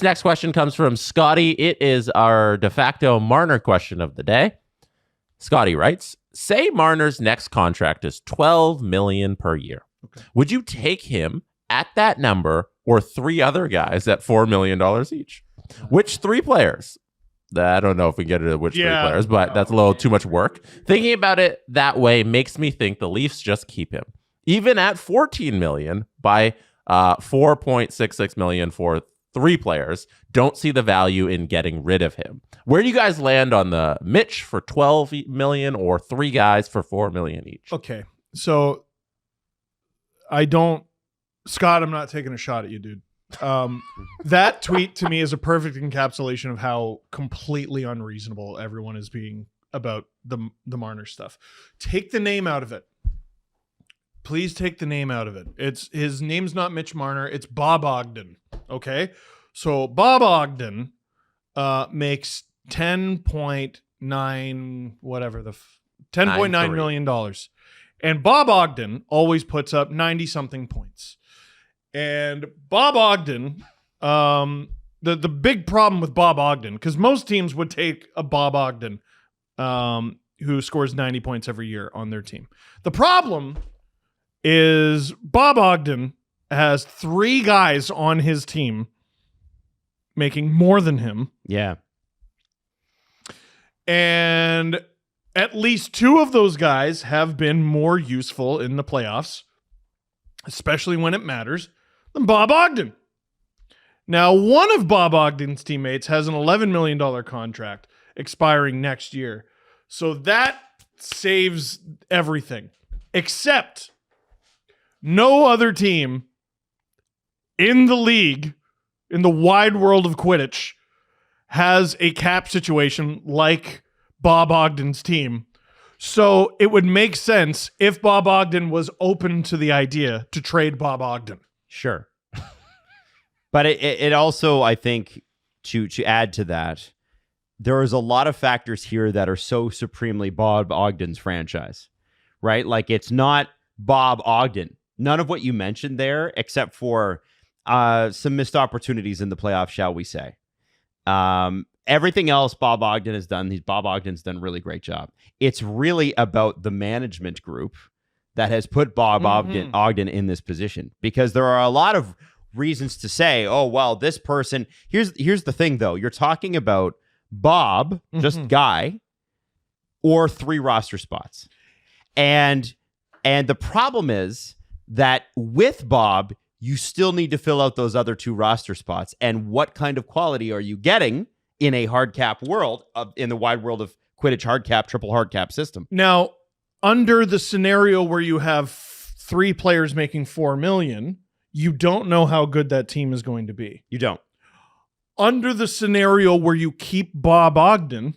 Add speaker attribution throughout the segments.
Speaker 1: Next question comes from Scotty. It is our de facto Marner question of the day. Scotty writes, say Marner's next contract is $12 million per year. Okay. Would you take him at that number or three other guys at $4 million each? Which three players? I don't know if we get it at which three players, but that's a little too much work. Thinking about it that way makes me think the Leafs just keep him. Even at $14 million by $4.66 million for three players, don't see the value in getting rid of him. Where do you guys land on the Mitch for $12 million or three guys for $4 million each?
Speaker 2: Okay, so Scott, I'm not taking a shot at you, dude. That tweet to me is a perfect encapsulation of how completely unreasonable everyone is being about the Marner stuff. Take the name out of it. Please take the name out of it. His name's not Mitch Marner. It's Bob Ogden. Okay, so Bob Ogden makes $10.9 million, and Bob Ogden always puts up 90-something points. And Bob Ogden, the big problem with Bob Ogden, because most teams would take a Bob Ogden who scores 90 points every year on their team. The problem is Bob Ogden has three guys on his team making more than him.
Speaker 3: Yeah.
Speaker 2: And at least two of those guys have been more useful in the playoffs, especially when it matters, than Bob Ogden. Now, one of Bob Ogden's teammates has an $11 million contract expiring next year. So that saves everything. Except no other team in the league, in the wide world of Quidditch, has a cap situation like Bob Ogden's team. So it would make sense if Bob Ogden was open to the idea to trade Bob Ogden.
Speaker 3: Sure. But it also, I think, to add to that, there is a lot of factors here that are so supremely Bob Ogden's franchise, right? Like, it's not Bob Ogden. None of what you mentioned there, except for some missed opportunities in the playoffs, shall we say. Everything else Bob Ogden has done, Bob Ogden's done a really great job. It's really about the management group that has put Bob Ogden in this position, because there are a lot of reasons to say, oh, well, this person, here's the thing, though. You're talking about Bob, just guy, or three roster spots. And the problem is that with Bob, you still need to fill out those other two roster spots. And what kind of quality are you getting in a hard cap world, in the wide world of Quidditch hard cap, triple hard cap system?
Speaker 2: Now, under the scenario where you have three players making $4 million, you don't know how good that team is going to be.
Speaker 3: You don't.
Speaker 2: Under the scenario where you keep Bob Ogden,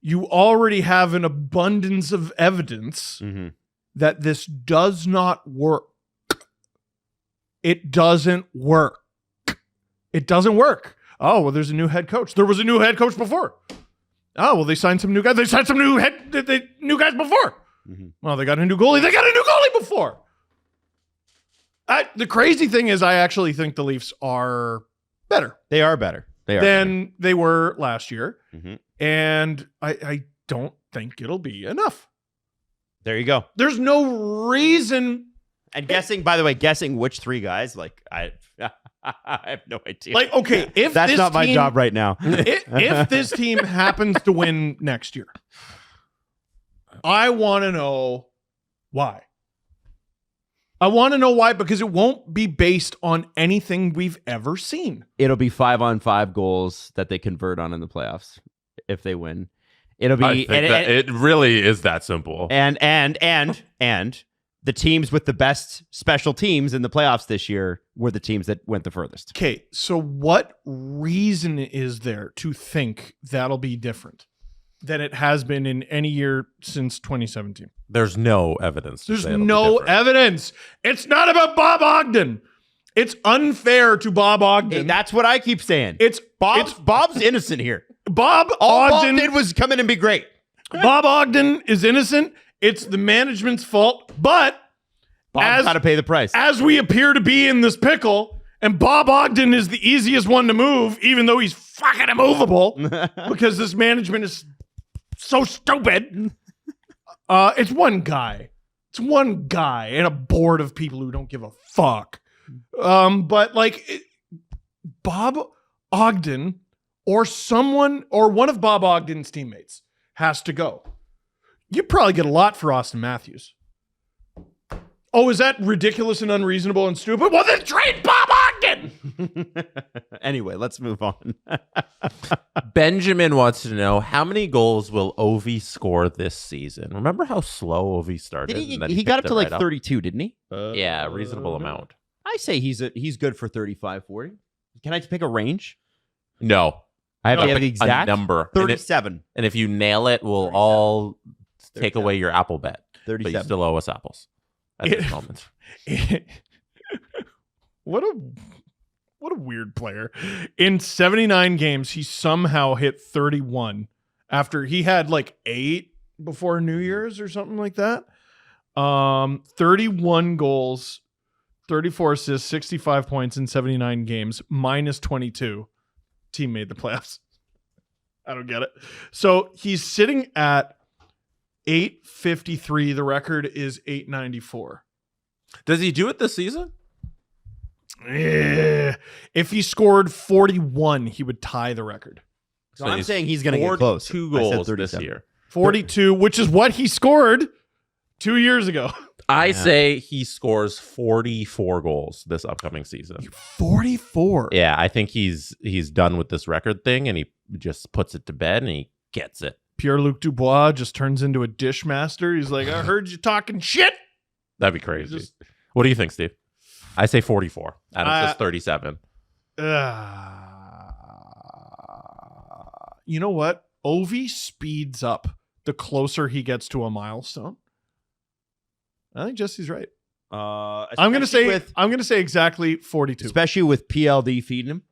Speaker 2: you already have an abundance of evidence that this does not work. It doesn't work. It doesn't work. Oh, well, there's a new head coach. There was a new head coach before. Oh, well, they signed some new guys. They signed some new guys before. Well, they got a new goalie. They got a new goalie before. The crazy thing is, I actually think the Leafs are better.
Speaker 3: They are better.
Speaker 2: Than they were last year. And I don't think it'll be enough.
Speaker 3: There you go.
Speaker 2: There's no reason.
Speaker 3: And guessing which three guys, like, I have no idea.
Speaker 2: Like, okay, if
Speaker 3: that's not my job right now.
Speaker 2: if this team happens to win next year, I want to know why. I want to know why, because it won't be based on anything we've ever seen.
Speaker 3: It'll be 5-on-5 goals that they convert on in the playoffs if they win. It'll be
Speaker 1: it really is that simple.
Speaker 3: And the teams with the best special teams in the playoffs this year were the teams that went the furthest.
Speaker 2: Okay, so what reason is there to think that'll be different than it has been in any year since 2017?
Speaker 1: There's no evidence.
Speaker 2: There's no evidence. It's not about Bob Ogden. It's unfair to Bob Ogden.
Speaker 3: And that's what I keep saying. Bob's innocent here.
Speaker 2: Bob
Speaker 3: Ogden did was come in and be great.
Speaker 2: Bob Ogden is innocent. It's the management's fault, but
Speaker 3: Bob's got to pay the price.
Speaker 2: As we appear to be in this pickle, And Bob Ogden is the easiest one to move, even though he's fucking immovable because this management is so stupid. It's one guy. It's one guy and a board of people who don't give a fuck. But like Bob Ogden or someone or one of Bob Ogden's teammates has to go. You probably get a lot for Austin Matthews. Oh, is that ridiculous and unreasonable and stupid? Well, then trade Bob Ogden.
Speaker 3: Anyway, let's move on.
Speaker 1: Benjamin wants to know, how many goals will Ovi score this season? Remember how slow Ovi started?
Speaker 3: He got up
Speaker 1: picked
Speaker 3: to
Speaker 1: it
Speaker 3: like 32, didn't he?
Speaker 1: Yeah, a reasonable amount.
Speaker 3: I say he's good for 35, 40. Can I pick a range?
Speaker 1: No.
Speaker 3: I have to have
Speaker 1: Pick
Speaker 3: the exact
Speaker 1: a number.
Speaker 3: 37.
Speaker 1: And if you nail it, we'll all take away your Apple bet.
Speaker 3: 37.
Speaker 1: But you still owe us apples at this moment.
Speaker 2: What a weird player. In 79 games, he somehow hit 31 after he had like 8 before New Year's or something like that. 31 goals, 34 assists, 65 points in 79 games, minus 22. Team made the playoffs. I don't get it. So he's sitting at 853. The record is 894.
Speaker 1: Does he do it this season?
Speaker 2: If he scored 41, he would tie the record.
Speaker 3: So I'm saying he's going to get close.
Speaker 1: 2 goals this year.
Speaker 2: 42, which is what he scored 2 years ago.
Speaker 1: I say he scores 44 goals this upcoming season.
Speaker 2: 44.
Speaker 1: Yeah, I think he's done with this record thing, and he just puts it to bed, and he gets it.
Speaker 2: Pierre-Luc Dubois just turns into a dish master. He's like, I heard you talking shit.
Speaker 1: That'd be crazy. What do you think, Steve? I say 44. Adam says 37.
Speaker 2: You know what? Ovi speeds up the closer he gets to a milestone. I think Jesse's right. I'm gonna say exactly 42.
Speaker 3: Especially with PLD feeding him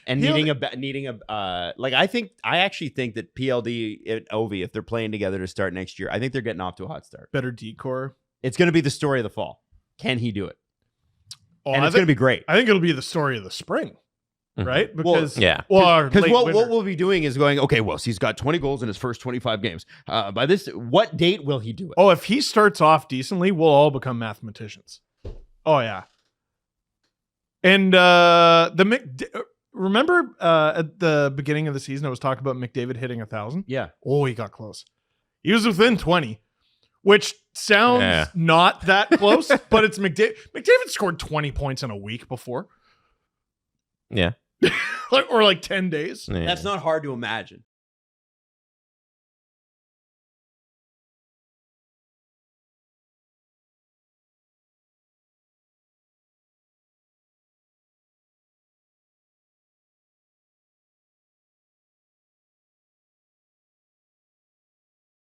Speaker 3: and needing a I actually think that PLD and Ovi, if they're playing together to start next year, I think they're getting off to a hot start.
Speaker 2: Better decor.
Speaker 3: It's going to be the story of the fall. Can he do it?
Speaker 2: Oh,
Speaker 3: And it's going to be great.
Speaker 2: I think it'll be the story of the spring, right? Because
Speaker 3: because what we'll be doing is going, okay, well, so he's got 20 goals in his first 25 games. By this, what date will he do it?
Speaker 2: Oh, if he starts off decently, we'll all become mathematicians. Oh yeah. And remember at the beginning of the season, I was talking about McDavid hitting 1,000.
Speaker 3: Yeah.
Speaker 2: Oh, he got close. He was within 20, which sounds not that close, but it's McDavid. McDavid scored 20 points in a week before.
Speaker 1: Yeah.
Speaker 2: or like 10 days.
Speaker 1: Yeah.
Speaker 3: That's not hard to imagine.